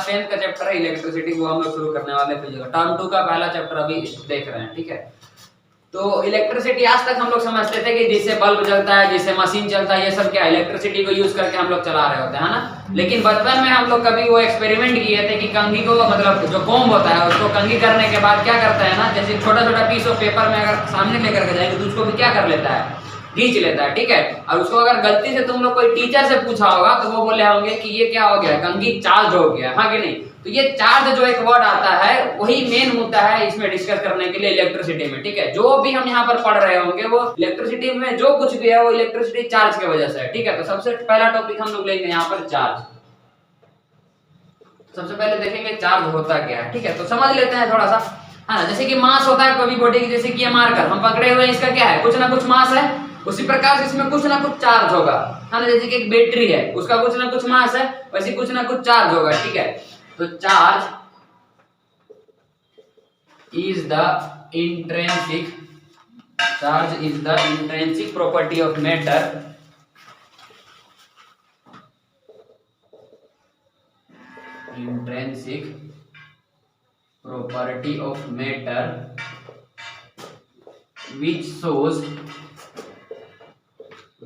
Class 10th का chapter है electricity, वो हम लोग शुरू करने वाले हैं। टर्म 2 का पहला चैप्टर अभी देख रहे हैं, ठीक है। तो इलेक्ट्रिसिटी आज तक हम लोग समझते थे कि जिससे बल्ब जलता है, जिससे मशीन चलता है, ये सब क्या इलेक्ट्रिसिटी को यूज करके हम लोग चला रहे होते हैं ना। लेकिन बचपन में हम लोग कभी वो एक्सपेरिमेंट किए थे कि कंघी को, मतलब जो कोम्ब होता है उसको कंघी करने के बाद क्या करता है ना, जैसे छोटा छोटा पीस ऑफ पेपर में अगर सामने लेकर के जाएंगे तो उसको भी क्या कर लेता है, खींच लेता है, ठीक है। और उसको अगर गलती से तुम लोग कोई टीचर से पूछा होगा तो वो बोले होंगे कि ये क्या हो गया, कंघी चार्ज हो गया, हाँ कि नहीं। तो ये चार्ज जो एक वर्ड आता है वही मेन मुद्दा है इसमें डिस्कस करने के लिए इलेक्ट्रिसिटी में, ठीक है। जो भी हम यहाँ पर पढ़ रहे होंगे वो इलेक्ट्रिसिटी में जो कुछ भी है वो इलेक्ट्रिसिटी चार्ज की वजह से है, ठीक है। तो सबसे पहला टॉपिक हम लोग लेंगे यहाँ पर चार्ज। सबसे पहले देखेंगे चार्ज होता क्या है, ठीक है। तो समझ लेते हैं थोड़ा सा, हाँ। जैसे कि मास होता है कोई भी बॉडी की, जैसे कि ये मार्कर हम पकड़े हुए हैं, इसका क्या है, कुछ ना कुछ मास है। उसी प्रकार से इसमें कुछ ना कुछ चार्ज होगा, है ना। जैसे कि एक बैटरी है, उसका कुछ ना कुछ मास है, वैसे कुछ ना कुछ चार्ज होगा, ठीक है। तो charge is the intrinsic property of matter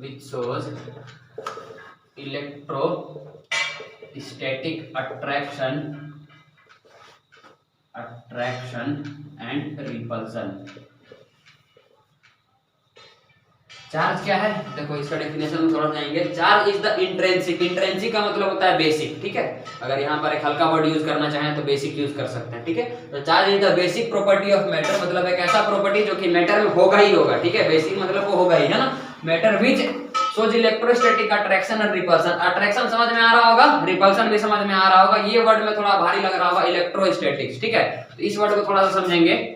which shows electrostatic attraction and repulsion। Charge क्या है, देखो इसका डेफिनेशन में थोड़ा जाएंगे। चार्ज इज द इंट्रिंसिक का मतलब होता है बेसिक, ठीक है। अगर यहाँ पर एक हल्का वर्ड यूज करना चाहें तो बेसिक यूज कर सकते हैं, ठीक है। तो charge is the basic property of matter, मतलब एक ऐसा प्रॉपर्टी जो कि मैटर में होगा ही होगा, ठीक है। बेसिक मतलब वो होगा ही, है ना। Matter which shows electrostatic attraction and repulsion. Attraction समझ में आ रहा होगा, रिपल्शन भी समझ में आ रहा होगा। ये वर्ड में थोड़ा भारी लग रहा होगा, इलेक्ट्रोस्टैटिक्स, ठीक है। तो इस वर्ड को थोड़ा सा समझेंगे,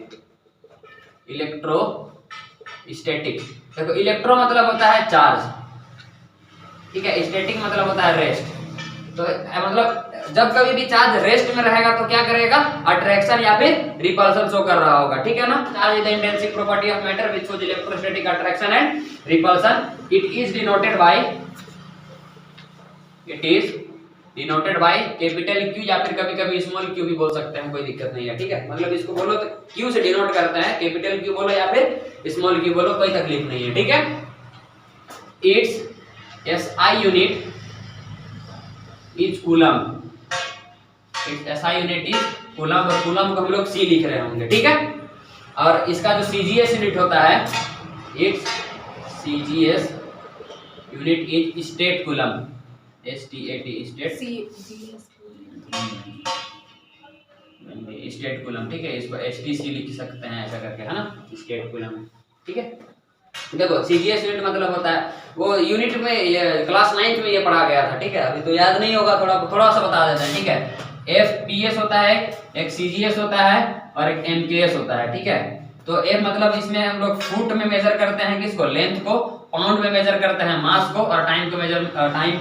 इलेक्ट्रोस्टैटिक। देखो इलेक्ट्रो मतलब होता है चार्ज, ठीक है। स्टैटिक मतलब होता है रेस्ट। तो मतलब जब कभी भी चार्ज रेस्ट में रहेगा तो क्या करेगा, अट्रैक्शन या फिर रिपल्शन शो कर रहा होगा, ठीक है ना। Charge is the intrinsic property of matter which shows electrostatic attraction and repulsion. It is denoted by capital Q या फिर कभी कभी स्मॉल क्यू भी बोल सकते हैं, कोई दिक्कत नहीं है, ठीक है। मतलब इसको बोलो तो क्यू से डिनोट करते हैं, कैपिटल क्यू बोलो या फिर स्मॉल क्यू बोलो, कोई तकलीफ नहीं है, ठीक है। It's SI unit is coulomb. It's SI unit is coulomb, और कूलम को हम लोग सी लिख रहे होंगे, ठीक है। और इसका जो सीजीएस यूनिट होता है, it's CGS unit is state coulomb, STAT state coulomb, ठीक है। इसको STC लिख सकते हैं ऐसा करके, है ना, स्टेट कूलम, ठीक है। देखो सीजीएस यूनिट मतलब होता है वो यूनिट में, ये क्लास 9th में ये पढ़ा गया था, ठीक है। अभी तो याद नहीं होगा, थोड़ा सा बता देते हैं, ठीक है। FPS होता है, एक CGS होता है और एक MKS होता है, ठीक है। तो F मतलब इसमें हम लोग फुट में मेजर करते हैं किसको, लेंथ को, पाउंड में मेजर करते हैं मास को, और टाइम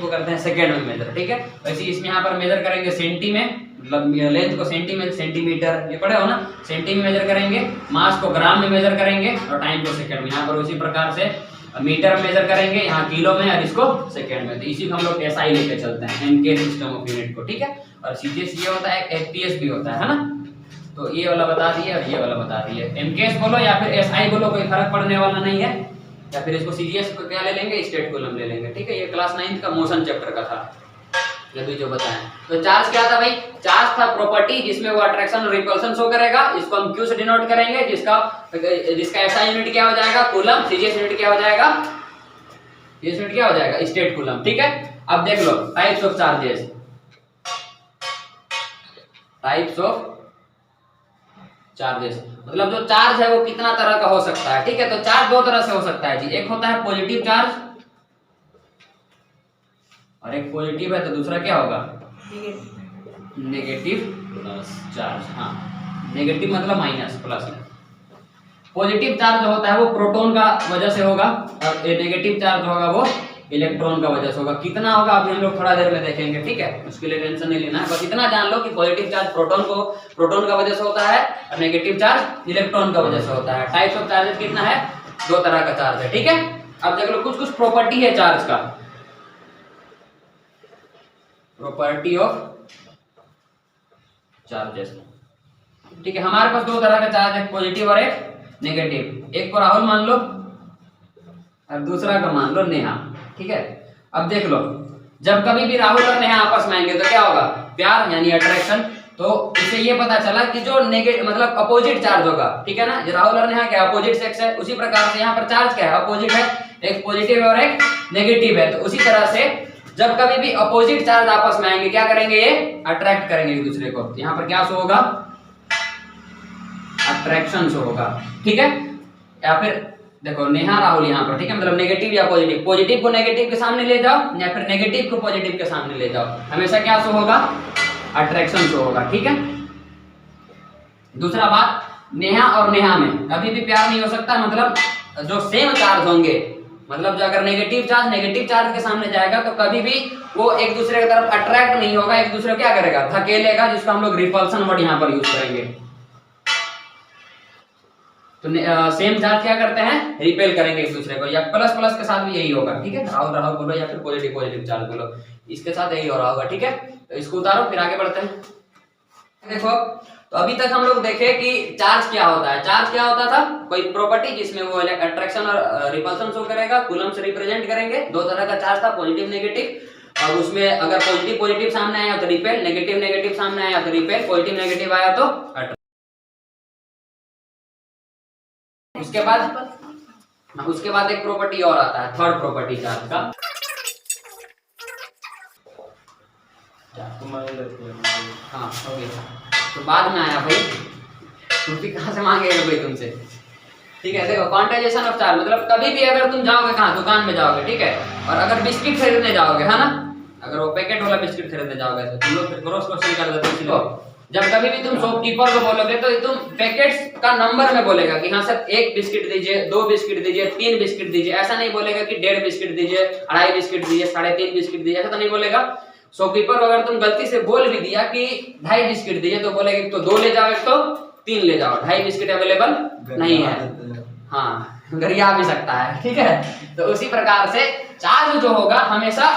को करते हैं सेकंड में मेजर, ठीक है। वैसे इसमें यहाँ पर मेजर करेंगे सेंटी में, मतलब लेंथ को सेंटी में, सेंटीमीटर ये पढ़े हो ना, सेंटी में मेजर करेंगे, मास को ग्राम में मेजर करेंगे और टाइम को सेकंड में। यहाँ पर उसी प्रकार से मीटर में मेजर करेंगे, यहाँ किलो में, और इसको सेकंड में। तो इसी को हम लोग SI लेके चलते हैं, MK सिस्टम ऑफ यूनिट को, ठीक है। और CGS ये होता है, FPS भी होता है ना। तो ये वाला बता दिए और ये वाला बता दिए। MKS बोलो या फिर SI बोलो, कोई फर्क पड़ने वाला नहीं है। या फिर इसको CGS को क्या ले लेंगे, स्टेट कूलम ले लेंगे, ठीक है। ये क्लास 9th का मोशन चैप्टर का था, ये भी जो बताएं। तो चार्ज क्या था भाई, चार्ज था प्रॉपर्टी जिसमें वो अट्रैक्शन और रिपल्शन शो करेगा। इसको हम Q से डिनोट करेंगे, जिसका SI यूनिट क्या हो जाएगा, कूलम। CGS यूनिट क्या हो जाएगा, CGS यूनिट क्या हो जाएगा, स्टेट कूलम, ठीक है। अब देख लो टाइप्स ऑफ चार्जेस, मतलब जो चार्ज है वो कितना तरह का हो सकता है, ठीक है। तो चार्ज दो तरह से हो सकता है जी, एक होता है पॉजिटिव चार्ज, और एक पॉजिटिव है तो दूसरा क्या होगा, नेगेटिव चार्ज। हाँ, नेगेटिव मतलब माइनस, प्लस। पॉजिटिव चार्ज जो होता है वो प्रोटॉन का वजह से होगा, और नेगेटिव चार्ज होगा वो इलेक्ट्रॉन का वजह से होगा। कितना होगा अभी हम लोग थोड़ा देर में देखेंगे, ठीक है। उसके लिए टेंशन नहीं लेना है, बस इतना जान लो कि पॉजिटिव चार्ज प्रोटॉन का वजह से होता है और नेगेटिव चार्ज इलेक्ट्रॉन का वजह से होता है। टाइप्स ऑफ चार्जेस कितना है, दो तरह का चार्ज है, ठीक है। अब देख लो कुछ प्रॉपर्टी है चार्ज का, प्रॉपर्टी ऑफ चार्जेस। ठीक है, हमारे पास दो तरह का चार्ज है, पॉजिटिव और एक नेगेटिव। एक को राहुल मान लो और दूसरा को मान लो नेहा। ठीक है, अब देख लो, जब कभी भी राहुल और नेहा आपस में आएंगे तो क्या होगा, प्यार यानी अट्रैक्शन। तो इससे ये पता चला कि जो नेगेटिव मतलब अपोजिट चार्ज होगा, ठीक है ना, जो राहुल और नेहा क्या अपोजिट सेक्स है, उसी प्रकार से यहाँ पर चार्ज क्या है, अपोजिट है, एक पॉजिटिव और एक नेगेटिव है। तो उसी तरह से जब कभी भी अपोजिट चार्ज आपस में आएंगे क्या करेंगे, ये अट्रैक्ट करेंगे एक दूसरे को। यहाँ पर क्या शो होगा, अट्रैक्शन शो होगा। ठीक है, या फिर देखो नेहा राहुल यहाँ पर, ठीक है, मतलब नेगेटिव या पॉजिटिव, पॉजिटिव को नेगेटिव के सामने ले जाओ या फिर नेगेटिव को पॉजिटिव के सामने ले जाओ, हमेशा क्या शो होगा, अट्रैक्शन शो होगा। ठीक है, दूसरा बात, नेहा और नेहा में कभी भी प्यार नहीं हो सकता, मतलब जो सेम चार्ज होंगे, मतलब जो अगर नेगेटिव चार्ज के सामने जाएगा तो कभी भी वो एक दूसरे की तरफ अट्रैक्ट नहीं होगा, एक दूसरे को क्या करेगा, धकेलेगा, जिसको हम लोग रिपल्सन वर्ड यहाँ पर यूज करेंगे। तो सेम चार्ज क्या करते हैं, रिपेल करेंगे एक दूसरे को, या प्लस प्लस के साथ भी यही होगा। ठीक है, राहुल राहुल बोलो या फिर पॉजिटिव पॉजिटिव चार्ज बोलो, इसके साथ यही हो रहा होगा। ठीक है, तो इसको उतारो फिर आगे बढ़ते हैं। देखो, तो अभी तक हम लोग देखे कि चार्ज क्या होता है। चार्ज क्या होता था, कोई प्रॉपर्टी जिसमें वो अट्रैक्शन और रिपल्सन शो करेगा, कूलम से रिप्रेजेंट करेंगे। दो तरह का चार्ज था, पॉजिटिव नेगेटिव, और उसमें अगर पॉजिटिव पॉजिटिव सामने आया तो रिपेल, नेगेटिव नेगेटिव सामने आया तो रिपेल, पॉजिटिव नेगेटिव आया तो अट्रैक्ट। उसके बाद एक प्रॉपर्टी और आता है, थर्ड प्रॉपर्टी चार्ज का। हाँ ओके, तो बाद में आया भाई, छुट्टी कहाँ से मांगेगा भाई तुमसे। ठीक है, देखो क्वांटाइजेशन ऑफ चार्ज, मतलब कभी भी अगर तुम जाओगे कहाँ, दुकान में जाओगे, ठीक है, और अगर बिस्किट खरीदने जाओगे, है ना, अगर वो पैकेट वाला बिस्किट खरीदने जाओगे तो तुम लोग फिर क्रॉस क्वेश्चन कर देते हो। जब कभी भी तुम शॉपकीपर को बोलोगे तो तुम पैकेट्स का नंबर में बोलेगा कि हाँ सर 1 बिस्किट दीजिए, 2 बिस्किट दीजिए, 3 बिस्किट दीजिए, ऐसा नहीं बोलेगा कि 1.5 बिस्किट दीजिए, 2.5 बिस्किट दीजिए, 3.5 बिस्किट दीजिए, ऐसा तो नहीं बोलेगा। शॉपकीपर को अगर तुम गलती से बोल भी दिया कि 2.5 बिस्किट दीजिए तो बोलेगा तो 2 ले जाओ, एक तो 3 ले जाओ, 2.5 बिस्किट अवेलेबल नहीं है। हाँ, गरिया भी सकता है। ठीक है, तो उसी प्रकार से चार्ज जो होगा हमेशा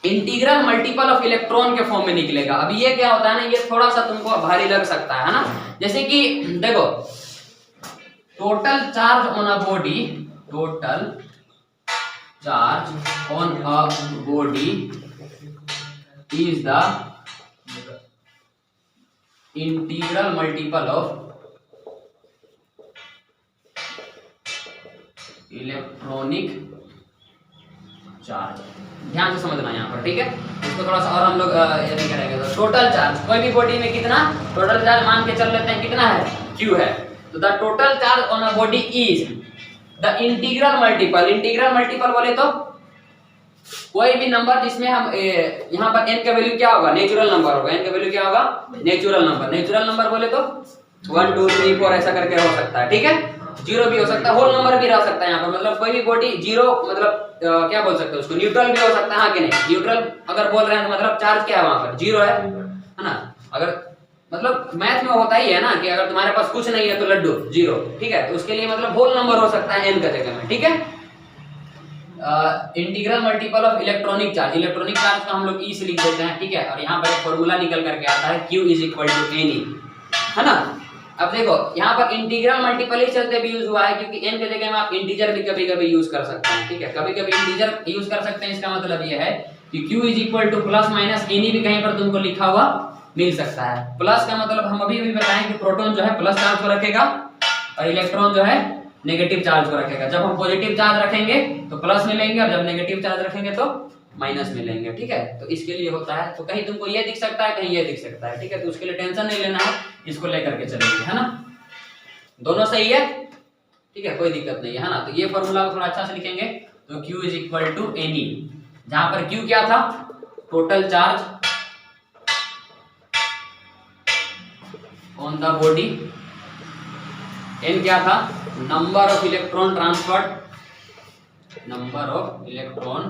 इंटीग्रल मल्टीपल ऑफ इलेक्ट्रॉन के फॉर्म में निकलेगा। अभी ये क्या होता है ना, ये थोड़ा सा तुमको भारी लग सकता है ना, जैसे कि देखो total charge on a body, total charge on a body is the integral multiple of electronic charge. ध्यान से समझना यहाँ पर, ठीक है, इसको थोड़ा सा और हम लोग ये नहीं करेंगे। तो टोटल चार्ज कोई भी बॉडी में कितना, टोटल चार्ज मान के चल लेते हैं कितना है, Q है, तो the total charge on a body is the integral multiple. Integral multiple बोले तो कोई भी नंबर जिसमें हम यहाँ पर n का वैल्यू क्या होगा, नेचुरल नंबर होगा, n का वैल्यू क्या होगा, नेचुरल नंबर। नेचुरल नंबर बोले तो 1 2 3 4 ऐसा करके हो सकता है। ठीक है, 0 भी हो सकता है, होल नंबर भी रह सकता है यहाँ पर, मतलब कोई भी बॉडी 0 मतलब क्या बोल सकते हैं उसको, न्यूट्रल भी हो सकता है, हाँ कि नहीं, न्यूट्रल अगर बोल रहे हैं तो मतलब चार्ज क्या है वहां पर, 0 है ना। अगर मतलब मैथ में होता ही है ना कि अगर तुम्हारे पास कुछ नहीं है तो लड्डू 0, ठीक है, तो उसके लिए मतलब होल नंबर हो सकता है n का जगह में। ठीक है, integral multiple of electronic charge, electronic charge को हम लोग ई से लिख देते हैं। ठीक है, और यहाँ पर एक फॉर्मूला निकल करके आता है Q = Ne, है ना। अब देखो यहाँ पर इंटीग्रल मल्टीपल ही चलते भी यूज हुआ है, क्योंकि n के जगह में आप इंटीजर भी कभी कभी यूज कर सकते हैं। ठीक है, कभी कभी इंटीजर यूज कर सकते हैं, इसका मतलब ये है कि Q = ±Ne भी कहीं पर तुमको लिखा हुआ मिल सकता है। प्लस का मतलब हम अभी बताएं कि प्रोटॉन जो है प्लस चार्ज को रखेगा और इलेक्ट्रॉन जो है नेगेटिव चार्ज को रखेगा। जब हम पॉजिटिव चार्ज रखेंगे तो प्लस में लेंगे और जब नेगेटिव चार्ज रखेंगे तो माइनस में लेंगे। ठीक है, तो इसके लिए होता है, तो कहीं तुमको ये दिख सकता है, कहीं ये दिख सकता है। ठीक है, तो उसके लिए टेंशन नहीं लेना है, इसको लेकर के चलेंगे, है ना, दोनों सही है। ठीक है, कोई दिक्कत नहीं है ना। तो ये फॉर्मूला को थोड़ा अच्छा से लिखेंगे, तो Q = Ne, जहां पर Q क्या था, total charge on the body, N क्या था, number of electron transferred, number of electron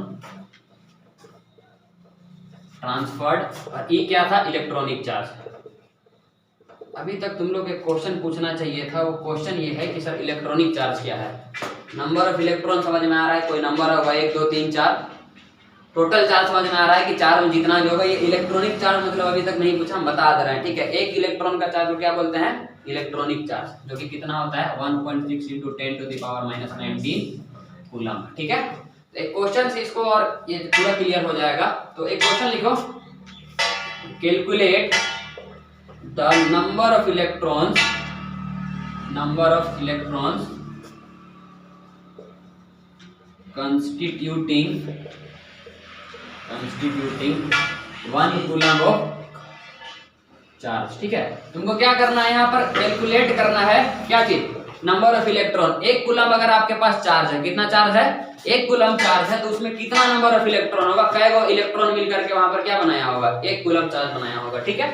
transferred, और E क्या था, इलेक्ट्रॉनिक चार्ज। अभी तक तुम लोग एक क्वेश्चन पूछना चाहिए था, वो क्वेश्चन ये है कि सर इलेक्ट्रॉनिक चार्ज क्या है। नंबर ऑफ इलेक्ट्रॉन समझ में आ रहा है, कोई नंबर होगा 1 2 3 4, टोटल चार्ज समझ में आ रहा है कि चार्ज में जितना भी होगा, ये इलेक्ट्रॉनिक चार्ज मतलब अभी तक नहीं पूछा, हम बता दे रहे हैं, ठीक है। एक इलेक्ट्रॉन का चार्ज को क्या बोलते हैं, इलेक्ट्रॉनिक चार्ज, जो कि कितना होता है 1.6 × 10⁻⁻19 कूलम, ठीक है। तो एक क्वेश्चन से इसको और ये पूरा क्लियर हो जाएगा। तो एक क्वेश्चन लिखो, calculate the number of electrons constituting 1 coulomb of charge, ठीक है। तुमको क्या करना है, यहाँ पर कैलकुलेट करना है क्या चीज, नंबर ऑफ इलेक्ट्रॉन। एक कूलम अगर आपके पास चार्ज है, कितना चार्ज है, एक कूलम चार्ज है, तो उसमें कितना नंबर ऑफ इलेक्ट्रॉन होगा, कई इलेक्ट्रॉन मिलकर के वहां पर क्या बनाया होगा, एक कूलम चार्ज बनाया होगा, ठीक है।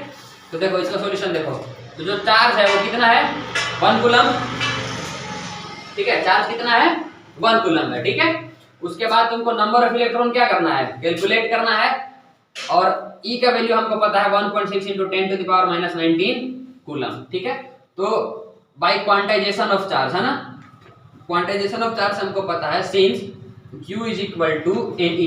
तो देखो इसका सॉल्यूशन देखो, तो जो चार्ज है वो कितना है 1 कूलम, ठीक है, चार्ज कितना है 1 कूलम है, ठीक है। उसके बाद तुमको नंबर ऑफ इलेक्ट्रॉन क्या करना है, कैलकुलेट करना है, और E का वैल्यू हमको पता है 1.6 × 10⁻⁻19 कूलम, ठीक है। तो बाय क्वांटाइजेशन ऑफ चार्ज, है ना, क्वांटाइजेशन ऑफ चार्ज हमको पता है, सिंस Q = Ne,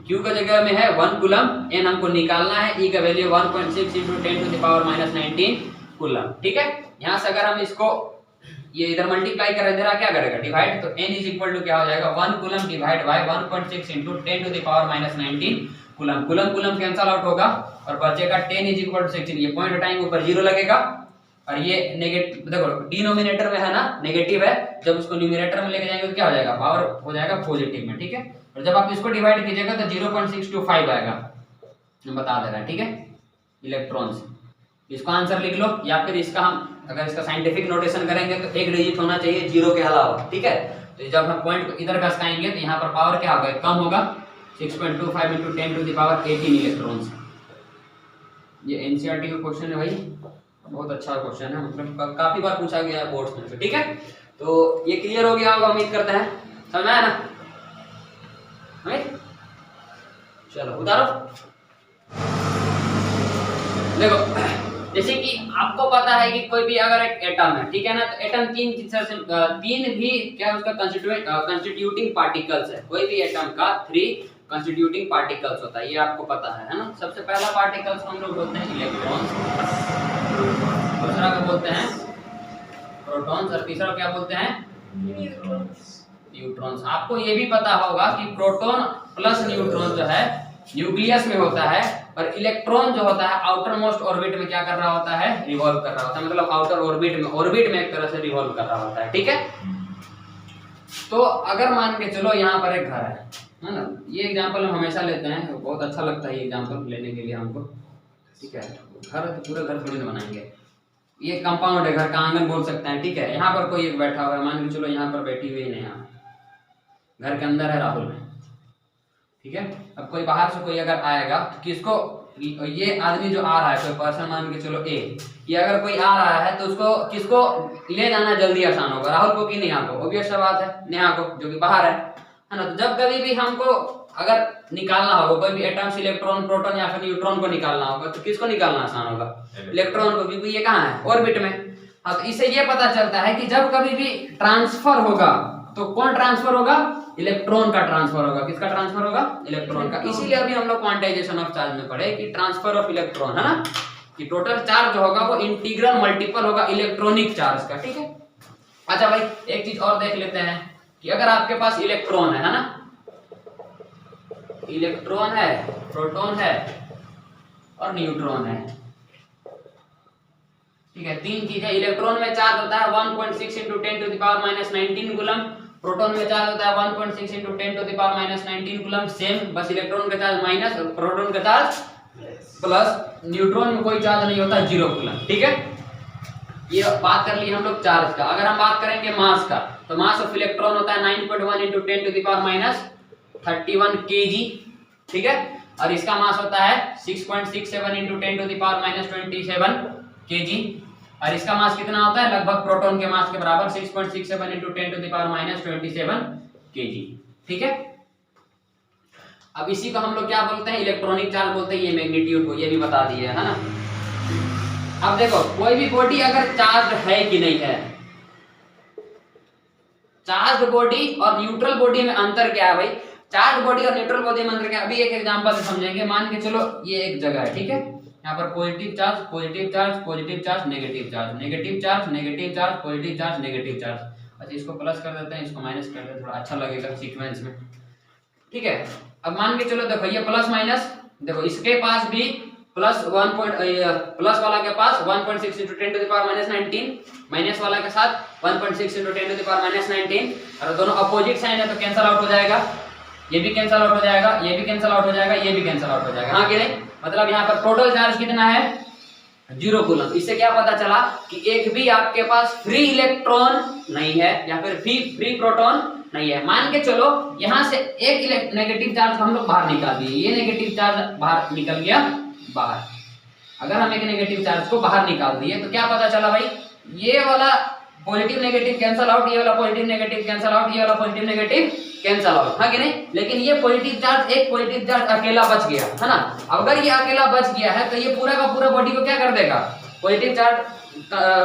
Q का जगह में है 1 कूलम, N हमको निकालना है, E का वैल्यू 1.6 × 10⁻⁻19 कूलम, ठीक है। यहाँ से अगर हम इसको ये इधर मल्टीप्लाई कर दे रहा, क्या करेगा, डिवाइड, तो N = क्या हो जाएगा 1 coulomb divide by 1.6 × 10⁻⁻19 coulomb. Coulomb cancel out होगा और बचेगा 10 = 16, ये पॉइंट हटाएंगे ऊपर 0 लगेगा, और ये नेगेटिव, देखो डिनोमिनेटर में है ना नेगेटिव है, जब उसको न्यूमरेटर में लेके जाएंगे तो क्या हो जाएगा, पावर हो जाएगा पॉजिटिव में, ठीक है। और जब आप इसको डिवाइड कीजिएगा तो 0.625 आएगा, हम बता दे रहा है, ठीक है, इलेक्ट्रॉन्स। इसको आंसर लिख लो, या फिर इसका हम अगर इसका साइंटिफिक नोटेशन करेंगे तो एक डिजिट होना चाहिए 0 के अलावा, ठीक है। तो जब हम पॉइंट को इधर घसकाएंगे तो यहाँ पर पावर क्या होगा, कम होगा, 6.25 × 10⁻18 इलेक्ट्रॉन्स। ये एनसीईआरटी का क्वेश्चन है भाई, बहुत अच्छा क्वेश्चन है, मतलब काफी बार पूछा गया है बोर्ड्स में, ठीक है। तो ये क्लियर हो गया होगा, उम्मीद करते हैं, समझ में आया ना, चलो उतारो। देखो जैसे कि आपको पता है कि कोई भी अगर एक एटम है, ठीक है ना, तो एटम तीन भी क्या उसका कंस्टिट्यूटिंग पार्टिकल्स है, कोई भी एटम का 3 कंस्टिट्यूटिंग पार्टिकल्स होता है, ये आपको पता है ना। सबसे पहला पार्टिकल्स हम लोग बोलते हैं इलेक्ट्रॉन्स, दूसरा क्या बोलते हैं प्रोटॉन्स, और तीसरा क्या बोलते हैं न्यूट्रॉन्स। आपको ये भी पता होगा कि प्रोटॉन प्लस न्यूट्रॉन जो है न्यूक्लियस में होता है, और इलेक्ट्रॉन जो होता है आउटर मोस्ट ऑर्बिट में क्या कर रहा होता है, रिवॉल्व कर रहा होता है, मतलब आउटर ऑर्बिट में एक तरह से रिवॉल्व कर रहा होता है, ठीक है। तो अगर मान के चलो यहाँ पर एक घर है ना, ये एग्जांपल हम हमेशा लेते हैं, बहुत अच्छा लगता है ये एग्जांपल लेने के लिए हमको, ठीक है। घर तो पूरा घर थोड़ी ना बनाएंगे, ये कंपाउंड है, घर का आंगन बोल सकते हैं, ठीक है। यहाँ पर कोई एक बैठा हुआ है, मान के चलो यहाँ पर बैठी हुई है, यहाँ घर के अंदर है राहुल में, ठीक है। अब कोई बाहर से कोई अगर आएगा तो किसको, ये आदमी जो आ रहा है, कोई पर्सन मान के चलो ए, ये अगर कोई आ रहा है तो उसको किसको ले जाना जल्दी आसान होगा, राहुल को कि नेहा को, ऑब्वियस बात है नेहा को, जो कि बाहर है ना। तो जब कभी भी हमको अगर निकालना होगा कोई भी एटम से इलेक्ट्रॉन, प्रोटॉन या फिर न्यूट्रॉन को निकालना होगा, तो किसको निकालना आसान होगा, इलेक्ट्रॉन को, क्योंकि ये कहाँ है ऑर्बिट में। हाँ, तो इससे ये पता चलता है कि जब कभी भी ट्रांसफर होगा तो कौन ट्रांसफर होगा, इलेक्ट्रॉन का ट्रांसफर होगा, किसका ट्रांसफर होगा, इलेक्ट्रॉन का। इसीलिए अभी हम लोग क्वांटाइजेशन ऑफ चार्ज में पढ़े कि ट्रांसफर ऑफ इलेक्ट्रॉन, है ना, कि टोटल चार्ज जो होगा वो इंटीग्रल मल्टीपल होगा इलेक्ट्रॉनिक चार्ज का, ठीक है। अच्छा भाई एक चीज और देख लेते हैं कि अगर आपके पास इलेक्ट्रॉन है ना, इलेक्ट्रॉन है, प्रोटॉन है और न्यूट्रॉन है, ठीक है, 3 चीजें। इलेक्ट्रॉन में चार्ज होता है 1.6 × 10⁻⁻19 कूलम, प्रोटॉन में चार्ज होता है 1.6 × 10⁻⁻19 कूलम, सेम, बस इलेक्ट्रॉन का चार्ज माइनस और प्रोटॉन का चार्ज प्लस। न्यूट्रॉन में कोई चार्ज नहीं होता, 0 कूलम, ठीक है। ये बात कर ली हम लोग चार्ज का। अगर हम बात करेंगे मास का, तो मास ऑफ इलेक्ट्रॉन होता है 9.1 × 10⁻31 kg, ठीक है, और इसका मास होता है 6.67 × 10⁻27 kg, और इसका मास कितना होता है, लगभग प्रोटॉन के मास के बराबर 6.67 × 10⁻27 kg, ठीक है। अब इसी को हम लोग क्या बोलते हैं, इलेक्ट्रॉनिक चार्ज बोलते हैं, ये मैग्नीट्यूड को, ये भी बता दिया है ना। अब देखो कोई भी बॉडी अगर चार्ज है कि नहीं है, चार्ज बॉडी और न्यूट्रल बॉडी में अंतर क्या है भाई, चार्ज बॉडी और न्यूट्रल बॉडी मंत्र के अभी एक एग्जांपल से समझेंगे। मान के चलो ये एक जगह है, ठीक है, यहाँ पर positive charge positive charge positive charge negative charge negative charge negative charge positive charge negative charge. अच्छा इसको प्लस कर देते हैं, इसको माइनस कर देते हैं, थोड़ा अच्छा लगेगा सीक्वेंस में, ठीक है। अब मान के चलो देखो ये प्लस माइनस, देखो इसके पास भी प्लस वाला के पास 1.6 × 10⁻⁻19, माइनस वाला के साथ 1.6 × 10⁻⁻19, और दोनों अपोजिट साइन है तो कैंसिल आउट हो जाएगा, ये भी कैंसिल आउट हो जाएगा, ये भी कैंसिल आउट हो जाएगा, ये भी कैंसिल आउट हो जाएगा, हाँ कि नहीं। मतलब यहाँ पर टोटल चार्ज कितना है 0 कूलम। इससे क्या पता चला कि एक भी आपके पास फ्री इलेक्ट्रॉन नहीं है या फिर फ्री प्रोटॉन नहीं है। मान के चलो यहाँ से एक नेगेटिव चार्ज हम लोग बाहर निकाल दिए, ये नेगेटिव चार्ज बाहर निकल गया बाहर। अगर हम एक नेगेटिव चार्ज को बाहर निकाल दिए तो क्या पता चला भाई, ये वाला पॉजिटिव नेगेटिव कैंसिल आउट, ये वाला पॉजिटिव नेगेटिव कैंसिल आउट, ये वाला पॉजिटिव नेगेटिव कैंसिल आउट, हाँ कि नहीं। लेकिन ये पॉजिटिव चार्ज, एक पॉजिटिव चार्ज अकेला बच गया है ना। अगर ये अकेला बच गया है तो ये पूरा का पूरा बॉडी को क्या कर देगा, पॉजिटिव चार्ज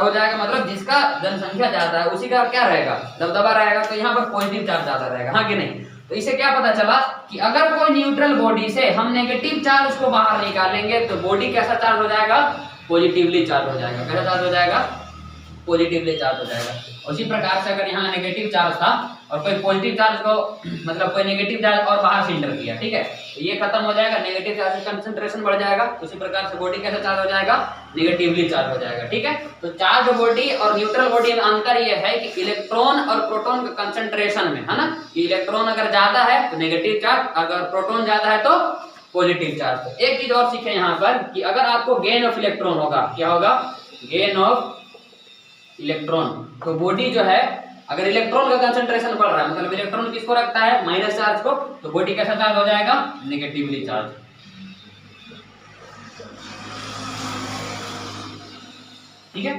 हो जाएगा। मतलब जिसका जनसंख्या ज्यादा है उसी का क्या रहेगा, दबदबा रहेगा, तो यहाँ पर पॉजिटिव चार्ज ज्यादा रहेगा, हाँ कि नहीं। तो इससे क्या पता चला कि अगर कोई न्यूट्रल बॉडी से हम नेगेटिव चार्ज को बाहर निकालेंगे तो बॉडी कैसा चार्ज हो जाएगा, पॉजिटिवली चार्ज हो जाएगा। कैसा चार्ज हो जाएगा, पॉजिटिवली चार्ज हो जाएगा। उसी प्रकार से अगर यहाँ नेगेटिव चार्ज था और कोई पॉजिटिव चार्ज को मतलब कोई नेगेटिव चार्ज और बाहर से इंटर किया, ठीक है, तो ये खत्म हो जाएगा, नेगेटिव चार्ज का कंसंट्रेशन बढ़ जाएगा। उसी प्रकार से बॉडी कैसा चार्ज हो जाएगा, नेगेटिवली चार्ज हो जाएगा, ठीक है। तो चार्ज बॉडी और न्यूट्रल बॉडी में अंतर ये है कि इलेक्ट्रॉन और प्रोटॉन के कंसंट्रेशन में, है ना, कि इलेक्ट्रॉन अगर ज्यादा है तो नेगेटिव चार्ज, अगर प्रोटॉन ज्यादा है तो पॉजिटिव चार्ज। तो एक चीज और सीखे यहाँ पर कि अगर आपको गेन ऑफ इलेक्ट्रॉन होगा, क्या होगा, गेन ऑफ इलेक्ट्रॉन, तो बॉडी जो है अगर इलेक्ट्रॉन का कंसंट्रेशन बढ़ रहा है, मतलब इलेक्ट्रॉन किसको रखता है, माइनस चार्ज को, तो बॉडी कैसा चार्ज हो जाएगा, नेगेटिवली चार्ज। ठीक है।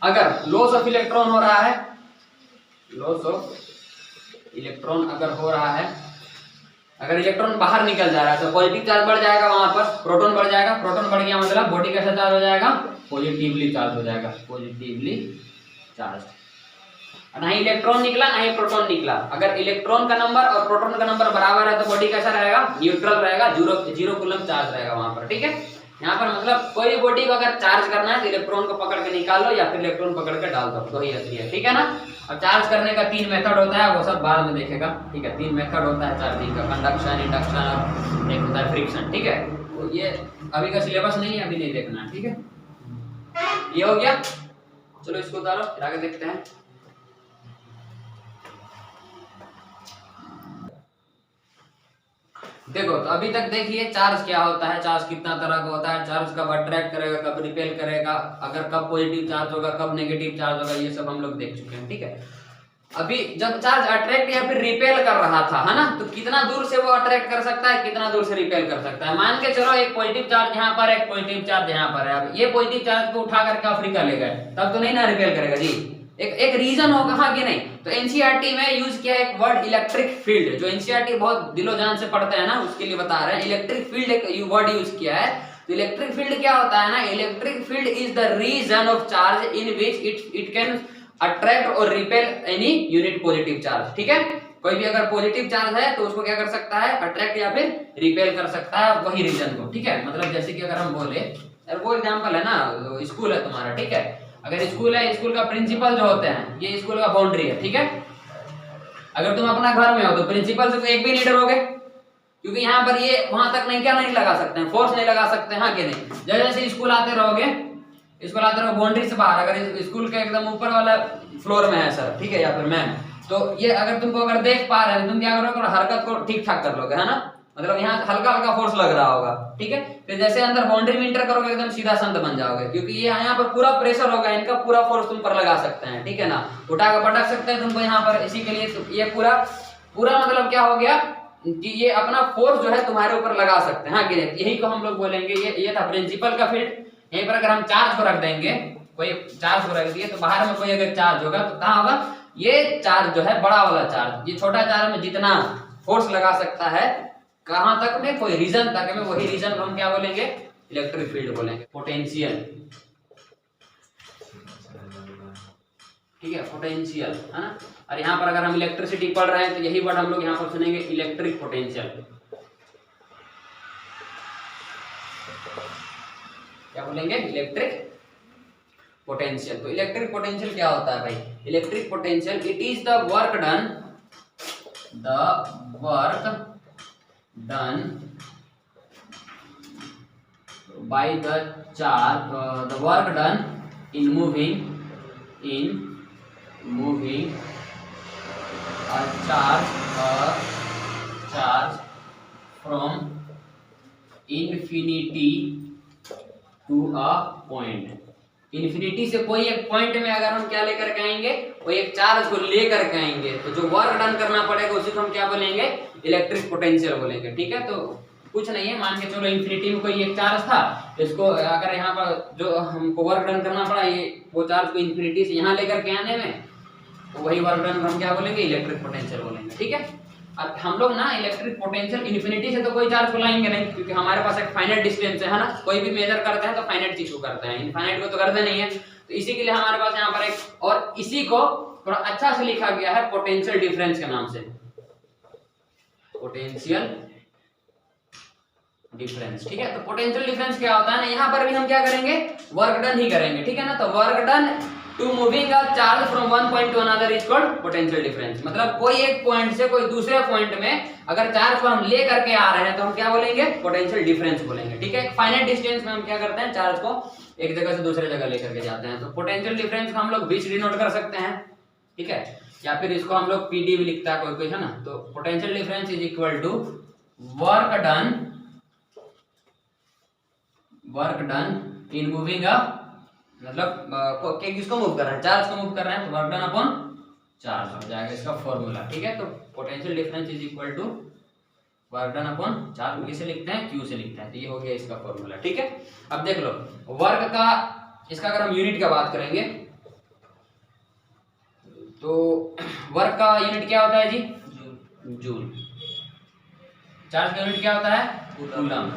अगर लॉस ऑफ इलेक्ट्रॉन हो रहा है, लॉस ऑफ इलेक्ट्रॉन अगर हो रहा है, अगर इलेक्ट्रॉन बाहर निकल जा रहा है तो पॉजिटिव चार्ज बढ़ जाएगा, वहां पर प्रोटॉन बढ़ जाएगा, प्रोटॉन बढ़ गया मतलब बॉडी कैसा चार्ज हो जाएगा, पॉजिटिवली चार्ज हो जाएगा, पॉजिटिवली चार्ज। ना ही इलेक्ट्रॉन निकला ना ही प्रोटॉन निकला, अगर इलेक्ट्रॉन का नंबर और प्रोटॉन का नंबर बराबर है तो बॉडी कैसा रहेगा, न्यूट्रल रहेगा, जीरो कूलम चार्ज रहेगा वहां पर। ठीक है, यहाँ पर मतलब कोई बॉडी को अगर चार्ज करना है तो इलेक्ट्रॉन को पकड़ के निकाल लो या फिर इलेक्ट्रॉन पकड़ के डाल दो, तो ही असली है। ठीक है ना। अब चार्ज करने का 3 मेथड होता है, वो सब बाद में देखेगा। ठीक है, 3 मेथड होता है चार्जिंग का, कंडक्शन, इंडक्शन और एक होता है फ्रिक्शन। ठीक है, तो ये अभी का सिलेबस नहीं है, अभी नहीं देखना। ठीक है, ये हो गया। चलो इसको उतारो, फिर आगे देखते हैं। देखो तो अभी तक देख लिए चार्ज क्या होता है, चार्ज कितना तरह का होता है, चार्ज कब अट्रैक्ट करेगा, कब रिपेल करेगा, अगर कब पॉजिटिव चार्ज होगा, कब नेगेटिव चार्ज होगा, ये सब हम लोग देख चुके हैं। ठीक है, अभी जब चार्ज अट्रैक्ट या फिर रिपेल कर रहा था, है ना, तो कितना दूर से वो अट्रैक्ट कर सकता है, कितना दूर से रिपेल कर सकता है। मान के चलो एक पॉजिटिव चार्ज यहाँ पर, एक पॉजिटिव चार्ज यहाँ पर है। अब ये पॉजिटिव चार्ज को उठा करके अफ्रीका ले गए, तब तो नहीं ना रिपेल करेगा जी, एक रीजन होगा, हाँ कि नहीं। तो एनसीईआरटी में यूज किया एक वर्ड इलेक्ट्रिक फील्ड, जो एनसीईआरटी बहुत दिलो जान से पढ़ते हैं ना, उसके लिए बता रहे हैं। इलेक्ट्रिक फील्ड एक वर्ड यूज किया है। तो इलेक्ट्रिक फील्ड क्या होता है ना, electric field is the region of charge in which it can attract और repel any unit positive charge. ठीक है, कोई भी अगर पॉजिटिव चार्ज है तो उसको क्या कर सकता है, अट्रैक्ट या फिर रिपेल कर सकता है, वही रीजन को। ठीक है, मतलब जैसे कि अगर हम बोले, वो एग्जांपल है ना, स्कूल है तुम्हारा, ठीक है, अगर स्कूल है, स्कूल का प्रिंसिपल जो होते हैं, ये स्कूल का बाउंड्री है। ठीक है, अगर तुम अपना घर में हो तो प्रिंसिपल से तो एक भी नहीं डरोगे, क्योंकि यहाँ पर ये वहां तक नहीं, क्या नहीं लगा सकते हैं, फोर्स नहीं लगा सकते हैं, हाँ कि नहीं। जैसे जैसे स्कूल आते रहोगे, स्कूल आते रहो बाउंड्री से बाहर, अगर स्कूल के एकदम ऊपर वाला फ्लोर में है सर, ठीक है, या फिर मैम, तो ये अगर तुमको अगर देख पा रहे हैं, तुम क्या करोगे, हरकत को ठीक ठाक कर लोगे, है ना, मतलब यहाँ हल्का हल्का फोर्स लग रहा होगा। ठीक है, फिर जैसे अंदर बाउंड्री में इंटर करोगे एकदम सीधा संत बन जाओगे, क्योंकि ये यहाँ पर पूरा प्रेशर होगा, इनका पूरा फोर्स तुम पर लगा सकते हैं। ठीक है ना, उठा कर पटक सकते हैं तुमको यहाँ पर। इसी के लिए ये पूरा मतलब क्या हो गया कि ये अपना फोर्स जो है तुम्हारे ऊपर लगा सकते हैं, हाँ कि नहीं। यही को हम लोग बोलेंगे, ये था प्रिंसिपल का फील्ड। यहीं पर अगर हम चार्ज को रख देंगे, कोई चार्ज को रख दिए, तो बाहर में कोई अगर चार्ज होगा तो कहाँ होगा, ये चार्ज जो है बड़ा वाला चार्ज, ये छोटा चार्ज में जितना फोर्स लगा सकता है, कहां तक में, कोई रीजन तक में, वही रीजन को हम क्या बोलेंगे, इलेक्ट्रिक फील्ड बोलेंगे, पोटेंशियल। ठीक है, पोटेंशियल है ना। और यहाँ पर अगर हम इलेक्ट्रिसिटी पढ़ रहे हैं तो यही वर्ड हम लोग यहाँ पर सुनेंगे, इलेक्ट्रिक पोटेंशियल। क्या बोलेंगे? Electric potential. तो इलेक्ट्रिक पोटेंशियल क्या होता है भाई? Electric potential it is the work done by the charge, the work done in moving a charge from infinity to a point। Infinity से कोई एक पॉइंट में अगर हम क्या लेकर के आएंगे, कोई एक चार्ज को लेकर के आएंगे, तो जो वर्क डन करना पड़ेगा उसी को हम क्या बोलेंगे? इलेक्ट्रिक पोटेंशियल बोलेंगे। ठीक है, तो कुछ नहीं है, मान के चलो इन्फिनिटी में कोई एक चार्ज था, इसको अगर यहाँ पर जो हमको वर्क डन करना पड़ा, ये वो चार्ज को इन्फिनिटी से यहाँ लेकर के आने में, तो वही वर्क डन हम क्या बोलेंगे? इलेक्ट्रिक पोटेंशियल बोलेंगे। ठीक है, अब हम लोग ना इलेक्ट्रिक पोटेंशियल इन्फिनिटी से तो कोई चार्ज को लाएंगे नहीं, क्योंकि हमारे पास एक फाइनाइट डिस्टेंस है ना। कोई भी मेजर करते हैं तो फाइनाइट चीज को करते हैं, इनफाइनाइट को तो करते नहीं है। तो इसी के लिए हमारे पास यहाँ पर एक, और इसी को थोड़ा अच्छा से लिखा गया है पोटेंशियल डिफरेंस के नाम से, पोटेंशियल डिफरेंस। ठीक है, तो पोटेंशियल डिफरेंस क्या होता है ना, यहाँ पर भी हम क्या करेंगे? वर्क डन ही करेंगे। ठीक है ना, तो work done to moving a charge from one point to another is called potential difference. मतलब कोई एक पॉइंट से कोई दूसरे पॉइंट में अगर चार्ज को हम ले करके आ रहे हैं तो हम क्या बोलेंगे? पोटेंशियल डिफरेंस बोलेंगे। ठीक है, फाइनाइट डिस्टेंस में हम क्या करते हैं? चार्ज को एक जगह से दूसरे जगह लेकर के जाते हैं, तो पोटेंशियल डिफरेंस को हम लोग बीच डिनोट कर सकते हैं। ठीक है, या फिर इसको हम लोग पीडी भी लिखता है कोई है ना। तो potential difference is equal to work done in moving a, मतलब किसको मूव कर रहे हैं? चार्ज को मूव कर रहे हैं, तो वर्क डन अपॉन चार्ज हो जाएगा इसका फॉर्मूला। ठीक है, तो potential difference is equal to work done upon charge, किसे लिखते हैं? क्यू से लिखते हैं। तो ये हो गया इसका फॉर्मूला। ठीक है, अब देख लो वर्क का, इसका अगर हम यूनिट का बात करेंगे तो वर्क का यूनिट क्या होता है जी? जूल। चार्ज का यूनिट क्या होता है? कूलम।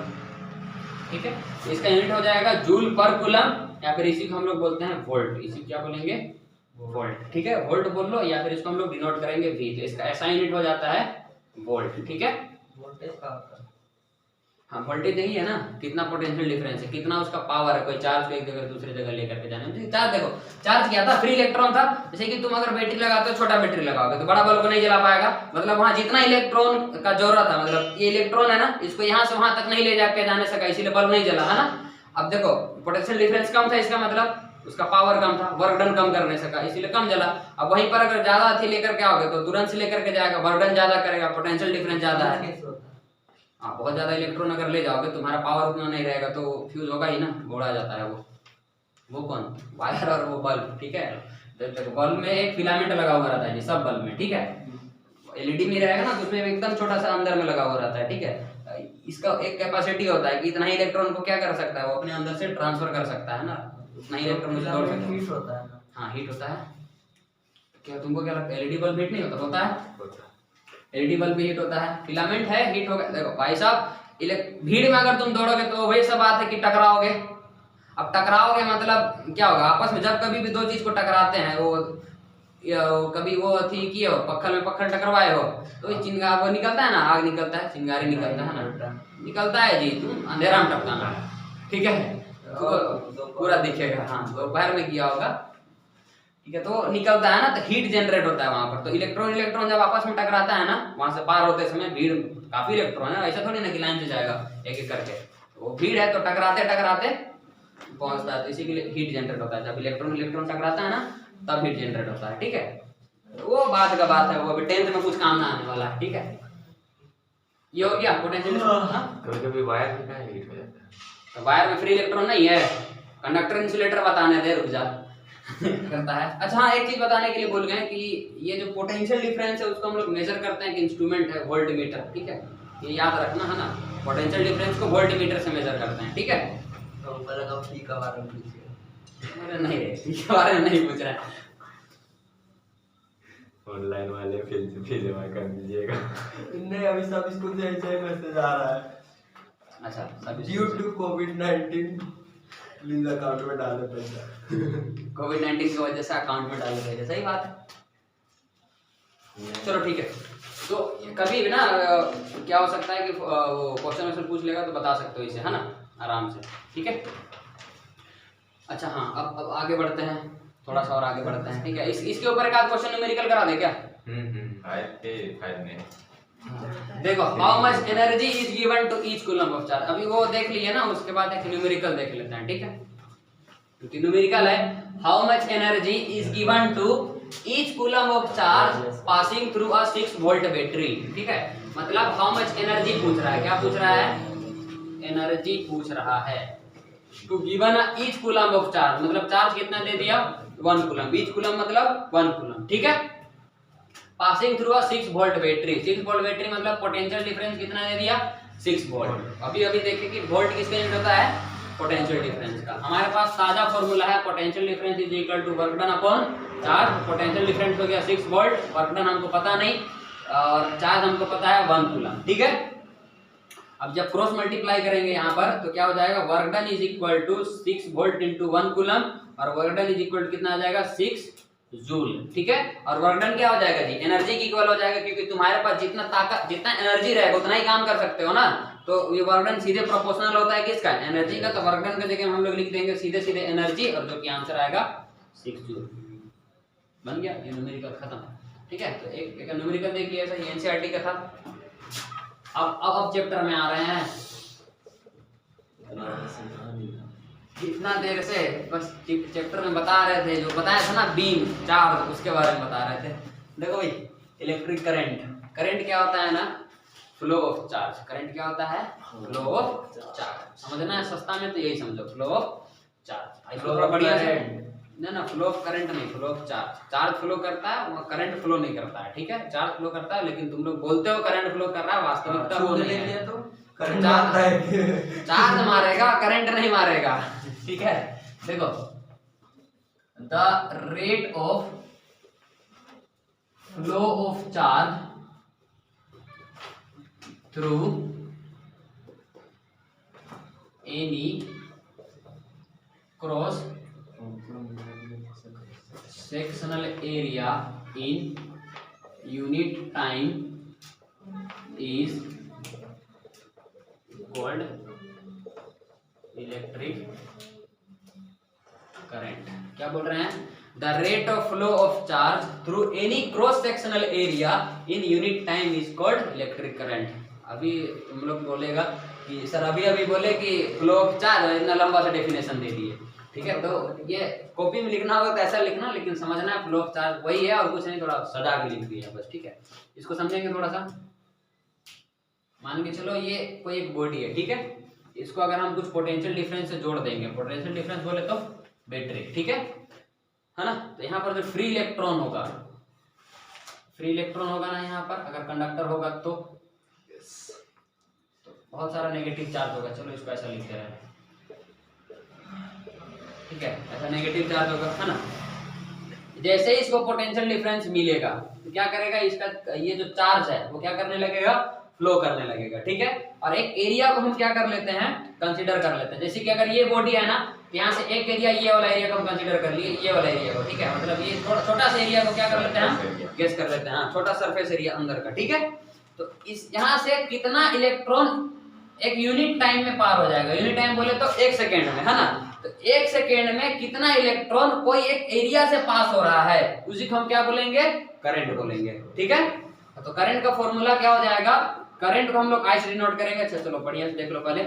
ठीक है, इसका यूनिट हो जाएगा जूल पर कूलम, या फिर इसी को हम लोग बोलते हैं वोल्ट। इसी क्या बोलेंगे? वोल्ट। ठीक है, वोल्ट बोल लो, या फिर इसको हम लोग डिनोट करेंगे वी। तो इसका ऐसा यूनिट हो जाता है वोल्ट। ठीक है, वोल्टेज का होता है, हाँ वोल्टेज यही है ना, कितना पोटेंशियल डिफरेंस है, कितना उसका पावर है कोई चार्ज को एक जगह से दूसरी जगह लेकर के जाने में। चार्ज देखो, चार्ज क्या था? फ्री इलेक्ट्रॉन था। जैसे कि तुम अगर बैटरी लगाते हो, छोटा बैटरी लगाओगे तो बड़ा बल्ब नहीं जला पाएगा, मतलब वहां जितना इलेक्ट्रॉन का जरूरत है, मतलब ये इलेक्ट्रॉन है ना, इसको यहाँ से वहां तक नहीं ले जाके जाने सका, इसीलिए बल्ब नहीं जला, है ना। अब देखो पोटेंशियल डिफरेंस कम था, इसका मतलब उसका पावर कम था, वर्क डन कम कर नहीं सका, इसीलिए कम जला। अब वहीं पर अगर ज्यादा थी लेकर के आओगे तो तुरंत से लेकर के जाएगा, वर्क डन ज्यादा करेगा, पोटेंशियल डिफरेंस ज्यादा है। हाँ, बहुत ज्यादा इलेक्ट्रॉन अगर ले जाओगे तुम्हारा पावर उतना नहीं रहेगा, तो फ्यूज होगा ही ना, बोड़ा जाता है वो कौन? वायर और वो बल्ब। ठीक है, बल्ब में एक फिलामेंट लगा हुआ रहता है जी, सब बल्ब में। ठीक है, एलईडी में रहेगा ना तो उसमें एकदम छोटा सा अंदर में लगा हुआ रहता है। ठीक है, इसका एक कैपेसिटी होता है कि इतना ही इलेक्ट्रॉन को क्या कर सकता है, वो अपने अंदर से ट्रांसफर कर सकता है ना, उतना ही इलेक्ट्रॉन से दौड़ सकता है। हीट होता है ना? हाँ, हीट होता है। क्या तुमको क्या लगता है एलईडी बल्ब हीट नहीं होता? होता है, एलईडी बल्ब भी हीट होता है, फिलामेंट है, हीट होगा। देखो भाई साहब, भीड़ में अगर तुम दौड़ोगे तो वही सब बात है कि टकराओगे। अब टकराओगे मतलब क्या होगा? आपस में जब कभी भी दो चीज को टकराते हैं, वो कभी वो थी कि हो पक्खल में पक्खल टकरवाए हो, तो चिंगार वो निकलता है ना, आग निकलता है, चिंगारी निकलता है ना, निकलता है जी। तुम अंधेरा में टपकाना, ठीक है, तो पूरा दिखेगा। हाँ, दोपहर में किया होगा, ठीक है, तो निकलता है ना, तो हीट जनरेट होता है वहां पर। तो इलेक्ट्रॉन जब आपस में टकराता है ना, वहां से पार होते समय, भीड़ काफी इलेक्ट्रॉन है, ऐसा थोड़ी ना कि लाइन से जाएगा एक एक करके, वो भीड़ है तो टकराते टकराते पहुंचता है, तो इसी के लिए हीट जनरेट होता है। जब इलेक्ट्रॉन टकराता है ना, तब हीट जनरेट होता है। ठीक है, वो बात का बात है, वो अभी 10th में कुछ काम ना आने वाला है। ठीक है, ये हो गया पोटेंशियल। कभी वायर में क्या हीट हो जाता है, तो वायर में फ्री इलेक्ट्रॉन नहीं है, कंडक्टर इंसुलेटर बताने दे, रुक जा करता है। अच्छा हाँ, एक चीज बताने के लिए भूल गए कि ये जो पोटेंशियल डिफरेंस है उसको हम लोग मेजर करते हैं कि इंस्ट्रूमेंट है वोल्टमीटर। ठीक है, ये याद रखना है ना, पोटेंशियल डिफरेंस को वोल्टमीटर से मेजर करते हैं। ठीक है, तो ऊपर लगा फ्री का बारे में पूछिए। अरे नहीं रे, इसके बारे में नहीं पूछ रहा है। ऑनलाइन वाले फीस जमा कर दीजिएगा। नहीं, अभी सब स्कूल से ऐसे मैसेज आ रहा है। अच्छा, सब ड्यू टू कोविड-19 प्लीज अकाउंट में डालो पैसा। कोविड-19 की वजह से अकाउंट में डाल रहे थे, सही बात है। चलो ठीक है, तो कभी भी ना क्या हो सकता है कि वो क्वेश्चन वैसे पूछ लेगा तो बता सकते हो इसे, है ना, आराम से, ठीक है। अच्छा हाँ, अब आगे बढ़ते हैं, थोड़ा सा और आगे बढ़ते हैं, ठीक है। इसके ऊपर एक आध क्वेश्चन न्यूमेरिकल करा दे क्या? फाइव ने देखो, how much energy is given to each coulomb of charge. अभी वो देख लिए ना, उसके बाद एक न्यूमेरिकल देख लेते हैं, ठीक है। क्योंकि न्यूमेरिकल है, how much energy is given to each coulomb of charge passing through a 6 volt battery, ठीक है। मतलब हाउ मच एनर्जी पूछ रहा है, क्या पूछ रहा है? एनर्जी पूछ रहा है to given each coulomb of charge, मतलब चार्ज कितना दे दिया? 1 कूलम। ईच कूलम मतलब 1 कूलम, ठीक है। Passing through a 6 volt battery, 6 volt battery मतलब पोटेंशियल डिफरेंस कितना दे दिया? 6 वोल्ट। अभी देखें कि वोल्ट किसका यूनिट होता है? पोटेंशियल डिफरेंस का। हमारे पास ताजा फॉर्मूला है, potential difference is equal to work done upon charge. Potential difference हो गया 6 वोल्ट, वर्क डन हमको पता नहीं और चार्ज हमको पता है 1 कूलम, ठीक है। अब जब क्रॉस मल्टीप्लाई करेंगे यहाँ पर तो क्या हो जाएगा? Work done is equal to 6 volt into 1 coulomb और work done is equal to कितना आ जाएगा? 6 जूल, ठीक है। और वर्क डन क्या हो जाएगा जी? एनर्जी की इक्वल हो जाएगा, क्योंकि तुम्हारे पास जितना ताकत, जितना एनर्जी रहेगा उतना ही काम कर सकते हो ना। तो ये वर्क डन सीधे प्रोपोर्शनल होता है किसका? एनर्जी का। तो वर्क डन की जगह हम लोग लिख देंगे सीधे सीधे एनर्जी, और जो कि आंसर आएगा 6 जूल। बन गया, ये न्यूमेरिकल खत्म, ठीक है। तो एक न्यूमेरिकल देखिए, ऐसा ये एनसीईआरटी का था। अब चैप्टर में आ रहे हैं। इतना देर से बस चैप्टर में बता रहे थे, जो बताया था ना बीम चार्ज, उसके बारे में बता रहे थे। देखो भाई, इलेक्ट्रिक करंट, करंट क्या होता है ना? Flow of charge. करंट क्या होता है? Flow of charge. समझना है सस्ता में तो यही समझो, फ्लो ऑफ चार्ज। फ्लो बढ़िया से ना, फ्लो ऑफ करंट नहीं, flow of charge. Charge flow करता है, वो करंट फ्लो नहीं करता है, ठीक है। चार्ज फ्लो करता है, लेकिन तुम लोग बोलते हो करंट फ्लो कर रहा है, वास्तविकता वो नहीं है। तो करंट मारता है, चार्ज मारेगा, करंट नहीं मारेगा, ठीक है। देखो, the rate of flow of charge through any cross sectional area in unit time is called electric current. क्या बोल रहे हैं? The rate of flow of charge through any cross sectional area in unit time is called electric current. अभी तुम लोग बोलेगा कि sir अभी बोले कि फ्लो ऑफ चार्ज, इतना लंबा सा डेफिनेशन दे दिए, ठीक है। तो ये कॉपी में लिखना होगा तो ऐसा लिखना, लेकिन समझना है फ्लो ऑफ चार्ज वही है और कुछ नहीं, थोड़ा सजा के लिख दिया बस, ठीक है। इसको समझेंगे थोड़ा सा। मान के चलो ये कोई एक बॉडी है, ठीक है। इसको अगर हम कुछ पोटेंशियल डिफरेंस से जोड़ देंगे, पोटेंशियल डिफरेंस बोले तो बैटरी, ठीक है ना। तो यहाँ पर जो फ्री इलेक्ट्रॉन होगा, फ्री इलेक्ट्रॉन होगा ना यहाँ पर, अगर कंडक्टर होगा तो बहुत सारा नेगेटिव चार्ज होगा। चलो इसको ऐसा लिखते रहे, ठीक है, ऐसा नेगेटिव चार्ज होगा, है ना। जैसे ही इसको पोटेंशियल डिफरेंस मिलेगा तो क्या करेगा? इसका ये जो चार्ज है वो क्या करने लगेगा? फ्लो करने लगेगा, ठीक है। और एक एरिया को हम क्या कर लेते हैं? कंसीडर कर लेते हैं। जैसे कि अगर ये बॉडी है ना, तो यहाँ से एक एरिया, ये वाला एरिया को हम कंसीडर कर लिए, ये वाला एरिया को, ठीक है। मतलब ये छोटा सा एरिया को क्या कर लेते हैं? गेस कर लेते हैं, हाँ, छोटा सरफेस एरिया अंदर का, ठीक है। तो इस यहाँ से कितना इलेक्ट्रॉन एक यूनिट टाइम में पार हो जाएगा? यूनिट टाइम बोले तो 1 सेकेंड में, है ना। तो 1 सेकेंड में कितना इलेक्ट्रॉन कोई एक एरिया से पास हो रहा है, उसी को हम क्या बोलेंगे? करंट बोलेंगे, ठीक है। तो करंट का फॉर्मूला क्या हो जाएगा? करंट को हम लोग आई से डिनोट करेंगे। अच्छा चलो बढ़िया से देख लो पहले।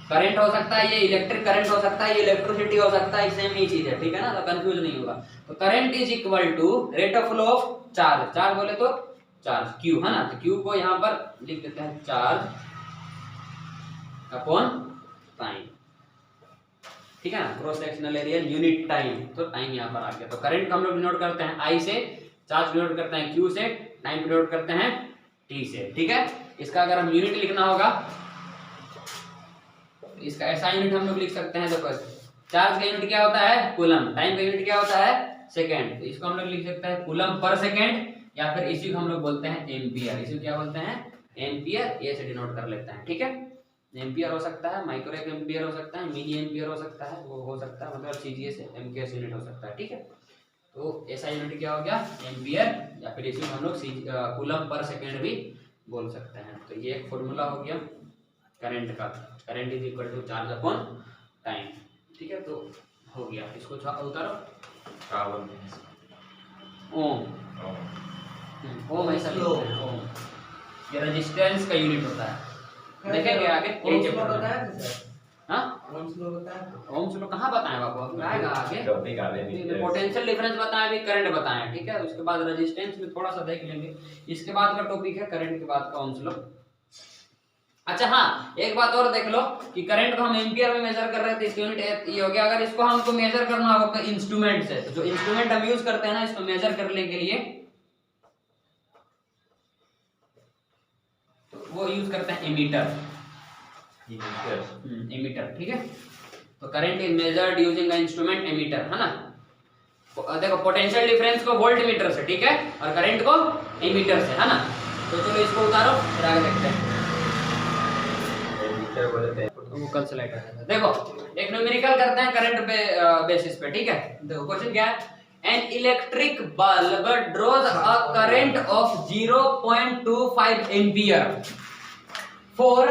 करंट हो सकता है, ये इलेक्ट्रिक करंट हो सकता है, ये इलेक्ट्रिसिटी हो सकता है, सेम ही चीज है, ठीक है ना। तो कंफ्यूज नहीं होगा। तो current is equal to rate of flow of charge. Charge बोले तो चार्ज क्यू, है ना। तो क्यू को यहाँ पर लिख देते हैं चार्ज अपॉन टाइम, ठीक है ना। Cross sectional area unit time, तो टाइम यहाँ पर आ गया। तो करंट को हम लोग डिनोट करते हैं आई से, चार्ज डिनोट करते हैं क्यू से, टाइम डिनोट करते हैं टी से, ठीक है। इसका अगर हम यूनिट लिखना होगा, इसका ऐसा यूनिट हम लोग लिख सकते हैं। देखो, चार्ज का यूनिट क्या होता है? कूलम। टाइम का यूनिट क्या होता है? सेकेंड। तो इसको हम लोग लिख सकते हैं कूलम पर सेकेंड, या फिर इसी को हम लोग बोलते हैं एम्पियर। इसी को क्या बोलते हैं? एम्पियर। ये से डिनोट कर लेते हैं, ठीक है। एम्पियर हो सकता है, माइक्रो एम्पियर हो सकता है, मिली एम्पियर हो सकता है, वो हो सकता है, मतलब सीजीएस एमकेएस यूनिट हो सकता है, ठीक है। तो ऐसा यूनिट क्या हो गया, एम्पियर, या फिर इसी हम लोग कूलम पर सेकेंड भी बोल सकते हैं। तो ये एक फॉर्मूला हो गया करंट का, current is equal to charge upon time, ठीक है। तो हो गया, इसको उतारो, क्या बोलते हैं इसको? ओम, ओम ऐसा लिखते हैं, ओम। ये रेजिस्टेंस का यूनिट होता है, देखेंगे आगे ये चैप्टर में। हाँ, ओम्स लो कहाँ बताएं बाबू, आएगा आगे। टॉपिक आगे नहीं, पोटेंशियल डिफरेंस बताएं, अभी करंट बताएं, ठीक है। उसके बाद रेजिस्टेंस में थोड़ा सा देख लेंगे, इसके बाद का टॉपिक है करंट के बाद का ओम्स लो। अच्छा हाँ, एक बात और देख लो कि करंट को हम एम्पियर में मेजर कर रहे थे, इसकी यूनिट ये हो गया। अगर इसको हमको मेजर करना होगा इंस्ट्रूमेंट से, तो जो इंस्ट्रूमेंट हम यूज करते हैं ना इसको मेजर करने के लिए, तो वो यूज करते हैं एमीटर, एमीटर, ठीक है। तो current is measured using a instrument ammeter, है ना। देखो पोटेंशियल डिफरेंस को वोल्ट मीटर से, ठीक है, और करंट को एमीटर से, है ना। तो चलो इसको उतारो, फिर आगे देखते हैं। वो कल से लाइट आएगा। देखो एक न्यूमेरिकल करते हैं करंट पे बेसिस पे, ठीक है। देखो क्वेश्चन क्या है, an electric bulb draws a current of 0.25 ampere for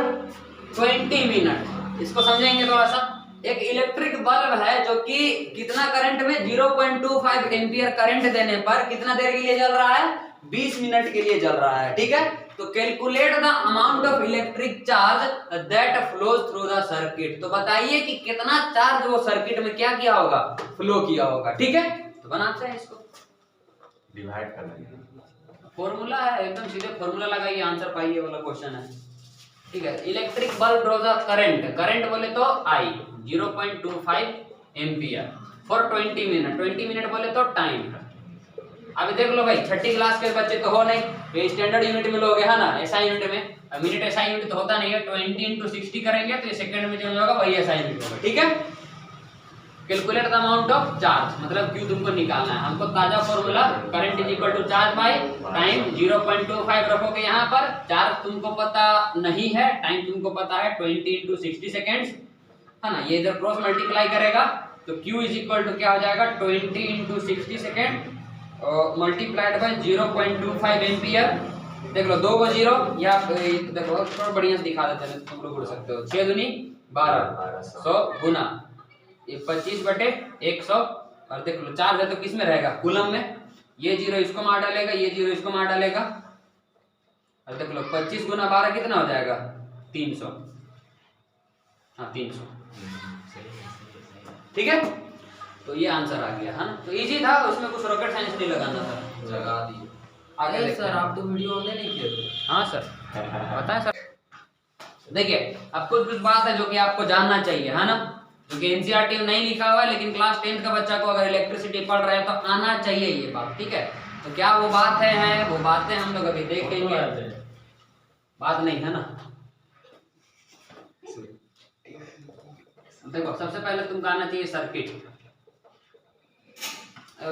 20 minute. इसको समझेंगे थोड़ा सा। एक इलेक्ट्रिक बल्ब है जो कि कितना करंट में 0.25 एम्पियर करंट देने पर कितना देर के लिए जल रहा है, 20 मिनट के लिए जल रहा है, ठीक है। तो calculate the amount of electric charge that flows through the circuit. तो बताइए कि कितना चार्ज वो सर्किट में क्या किया होगा, फ्लो किया होगा, ठीक है। तो बनाते हैं इसको, डिवाइड कर देंगे। फॉर्मूला है एकदम सीधे, फॉर्मूला लगाइए, आंसर पाइए वाला क्वेश्चन है, ठीक है। Electric bulb draws a current, current बोले तो आई 0.25 एम्पियर फॉर 20 मिनट, 20 मिनट बोले तो टाइम। अभी देख लो भाई, छठी क्लास के बच्चे तो हो नहीं, ये स्टैंडर्ड यूनिट में लोगे, है ना, एसआई यूनिट में। मिनट एसआई यूनिट तो होता नहीं है, 20 × 60 करेंगे तो ये सेकंड में चेंज होगा, वही एसआई यूनिट होगा, ठीक है। Calculate the amount of charge, मतलब क्यू तुमको निकालना है हमको। ताजा formula current is equal to charge by time, 0.25 रखोगे यहाँ पर, चार्ज तुमको पता नहीं है, टाइम तुमको पता है 20 × 60 सेकेंड्स, है ना। ये इधर क्रॉस मल्टीप्लाई करेगा तो Q इज इक्वल टू क्या हो जाएगा, 20 × 60 सेकेंड मल्टीप्लाइड बाय 0.25 एम्पियर। देख लो 2 को 0, या देखो थोड़ा बढ़िया से दिखा देते हैं, तुम लोग बोल सकते हो, 6 दूनी 12, 100 गुना ये 25/100, और देख लो चार्ज है तो किस में रहेगा, कूलम में। ये 0 इसको मार डालेगा, ये 0 इसको मार डालेगा, और देख लो 25 × 12 कितना हो जाएगा, 300, हाँ 300, ठीक है। तो ये आंसर आ गया, है ना। तो इजी था, उसमें कुछ रॉकेट साइंस नहीं लगाना था, लगा दिए। आगे सर आप तो वीडियो ऑनलाइन नहीं किए थे। हाँ सर, पता है सर। देखिए अब कुछ बात है जो कि आपको जानना चाहिए, है ना, क्योंकि एनसीईआरटी में नहीं लिखा हुआ है, लेकिन क्लास 10 का बच्चा को अगर इलेक्ट्रिसिटी पढ़ रहा है तो आना चाहिए ये बात, ठीक है। तो क्या वो बात है, वो बातें हम लोग अभी देखेंगे, बात नहीं है ना। देखो सबसे पहले तुमको आना चाहिए सर्किट,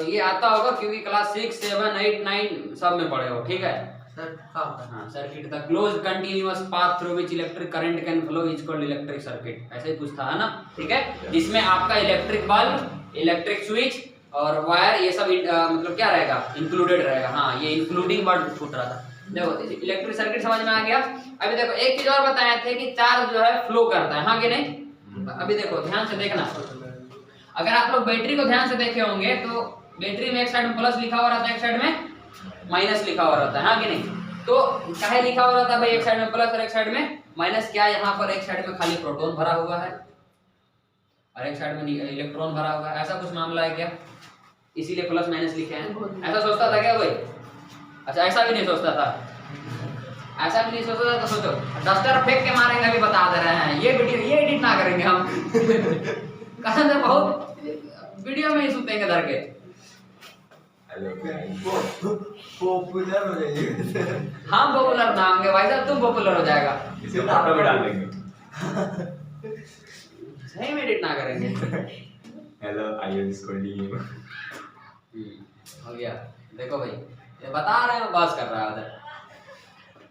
ये आता होगा क्योंकि क्लास 6, 7, 8, 9 सब में पढ़े हो, ठीक है। हाँ, circuit the close continuous path through which electric current can flow is called electric circuit, ऐसे ही कुछ था, है ना, ठीक है। जिसमें आपका इलेक्ट्रिक बल्ब, इलेक्ट्रिक स्विच और वायर ये सब मतलब क्या रहेगा, इंक्लूडेड रहेगा। हाँ, ये इंक्लूडिंग वर्ड छूट रहा था। देखो इलेक्ट्रिक सर्किट समझ में आ गया। अभी देखो एक चीज और बताए थे कि चार्ज जो है फ्लो करता है, हाँ कि नहीं। अभी देखो ध्यान से देखना, अगर आप लोग बैटरी को ध्यान से देखे होंगे तो बैटरी में एक साइड में प्लस लिखा हुआ रहता है, एक साइड में माइनस लिखा हुआ रहता है, हाँ कि नहीं। तो काहे लिखा हुआ रहता है भाई, एक साइड में प्लस और एक साइड में माइनस। क्या यहाँ पर एक साइड में खाली प्रोटॉन भरा हुआ है और एक साइड में इलेक्ट्रॉन भरा हुआ है, ऐसा कुछ मामला है क्या, इसीलिए प्लस माइनस लिखे हैं। ऐसा सोचता था क्या कोई? अच्छा, ऐसा भी नहीं सोचता था, ऐसा भी नहीं सोचता था। तो सोचो डस्टर फेंक के मारेंगे, अभी बता दे रहे हैं, ये वीडियो ये एडिट ना करेंगे हम कसम से, बहुत वीडियो में ही सुतेंगे धर के। पॉपुलर हो जाएगी। हम पॉपुलर ना होंगे भाई साहब, तुम पॉपुलर हो जाएगा, इसे फोटो भी डाल देंगे। सही में एडिट ना करेंगे। हेलो आई एम स्कूलिंग हो गया। देखो भाई ये बता रहे हैं, बस कर रहा है उधर।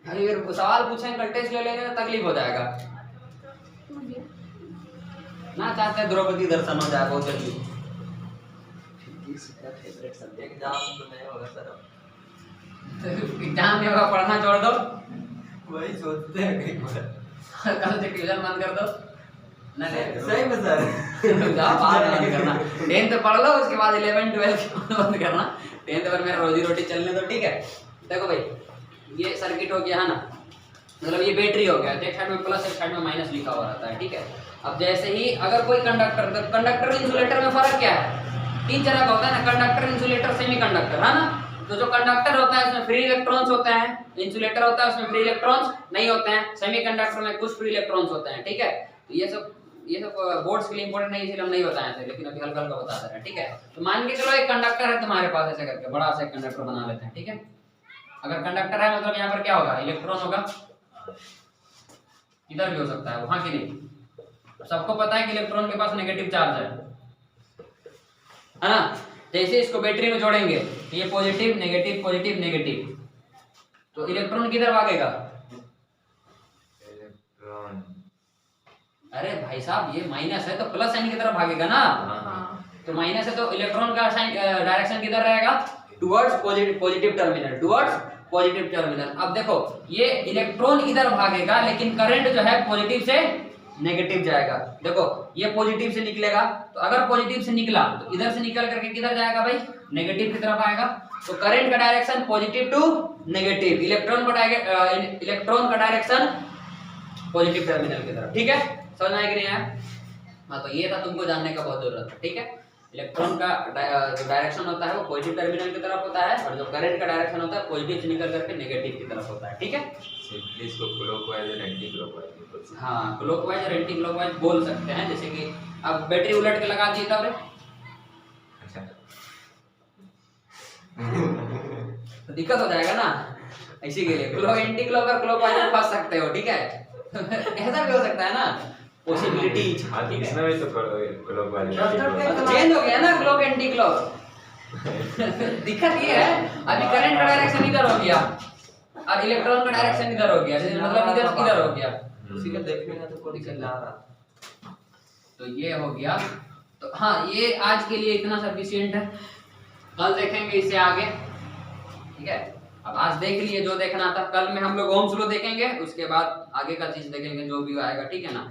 अगर सवाल पूछेंगे कंटेस्ट ले लेंगे तो तकलीफ हो जाएगा। ना चाहते हैं द्रौपदी दर्शन हो जाए बहुत जल्दी। इसका फेवरेट सब्जेक्ट। एग्जाम तो नहीं होगा सर अब। एग्जाम नहीं होगा, पढ़ना छोड़ दो। वही सोचते हैं कई बार। कल से ट्यूशन बंद कर दो। नहीं सही में सर। जाओ बाद में बंद करना। 10th पढ़ लो, उसके बाद 11 12 बंद करना। 10th पर मेरा रोजी रोटी चलने दो, ठीक है। देखो भाई, ये सर्किट हो गया है ना, मतलब ये बैटरी हो गया, एक साइड में प्लस एक साइड में माइनस लिखा हुआ रहता है, ठीक है। अब जैसे ही अगर कोई कंडक्टर, तो कंडक्टर इंसुलेटर में फर्क क्या है? 3 तरह का होता है ना, कंडक्टर, इंसुलेटर, सेमी कंडक्टर, है ना। तो जो कंडक्टर होता है उसमें फ्री इलेक्ट्रॉन्स होते हैं, इंसुलेटर होता है उसमें फ्री इलेक्ट्रॉन्स नहीं होते हैं, सेमी कंडक्टर में कुछ फ्री इलेक्ट्रॉन्स होते हैं, ठीक है। तो ये सब बोर्ड्स के लिए इंपॉर्टेंट नहीं, इसलिए हम नहीं बताए थे, लेकिन अभी हल्का हल्का बता रहे हैं, ठीक है। तो मान के चलो एक कंडक्टर है तुम्हारे पास, ऐसे करके बड़ा सा कंडक्टर बना लेते हैं, ठीक है। अगर कंडक्टर है मतलब यहाँ पर क्या होगा? इलेक्ट्रॉन होगा, इधर भी हो सकता है, वहां की नहीं। सबको पता है कि इलेक्ट्रॉन के पास नेगेटिव चार्ज है ना। जैसे इसको बैटरी में जोड़ेंगे, ये पॉजिटिव नेगेटिव पॉजिटिव नेगेटिव, तो इलेक्ट्रॉन किधर भागेगा? इलेक्ट्रॉन। अरे भाई साहब, ये माइनस है तो प्लस साइन की तरफ भागेगा ना। तो माइनस है तो इलेक्ट्रॉन का साइन डायरेक्शन किधर रहेगा? Towards positive terminal, towards positive terminal. अब देखो, ये इलेक्ट्रॉन इधर भागेगा, लेकिन करंट जो है पॉजिटिव से नेगेटिव जाएगा। देखो, ये पॉजिटिव से निकलेगा, तो अगर पॉजिटिव से निकला तो इधर से निकल करके किधर जाएगा भाई? नेगेटिव की तरफ आएगा। तो करंट का direction positive to negative, electron का डायरेक्शन पॉजिटिव टर्मिनल की तरफ, ठीक है। समझ में आया कि नहीं आया? हाँ, तो ये था तुमको जानने का बहुत जरूरत है, ठीक है। इलेक्ट्रॉन का जो डायरेक्शन होता है वो पॉजिटिव टर्मिनल की तरफ होता है, और जो करंट का डायरेक्शन होता है पॉजिटिव से निकल करके नेगेटिव की तरफ होता है, ठीक है। सिंपली इसको क्लॉकवाइज और एंटी क्लॉकवाइज। हाँ, क्लॉकवाइज और एंटी क्लॉकवाइज बोल सकते हैं। जैसे कि अब बैटरी उलट के लगा दी तब अच्छा। तो दिक्कत हो जाएगा ना, इसी के लिए क्लॉक एंटी क्लॉक और क्लॉकवाइज में फंस सकते हो, ठीक है। ऐसा भी हो सकता है ना, पॉसिबिलिटी। हाँ, इसमें भी तो क्लॉकवाइज चेंज हो गया ना क्लॉक एंटी क्लॉक। दिक्कत ये है, अभी करंट का डायरेक्शन इधर हो गया और इलेक्ट्रॉन का डायरेक्शन इधर हो गया, मतलब इधर हो गया, उसी का देखने में तो कोई दिक्कत ना रहा। तो ये हो गया। तो हाँ, ये आज के लिए इतना सफिशिएंट है, कल देखेंगे इससे आगे, ठीक है। अब आज देख लिए जो देखना था, कल में हम लोग ओम्स लॉ देखेंगे, उसके बाद आगे का चीज देखेंगे जो भी आएगा, ठीक है ना।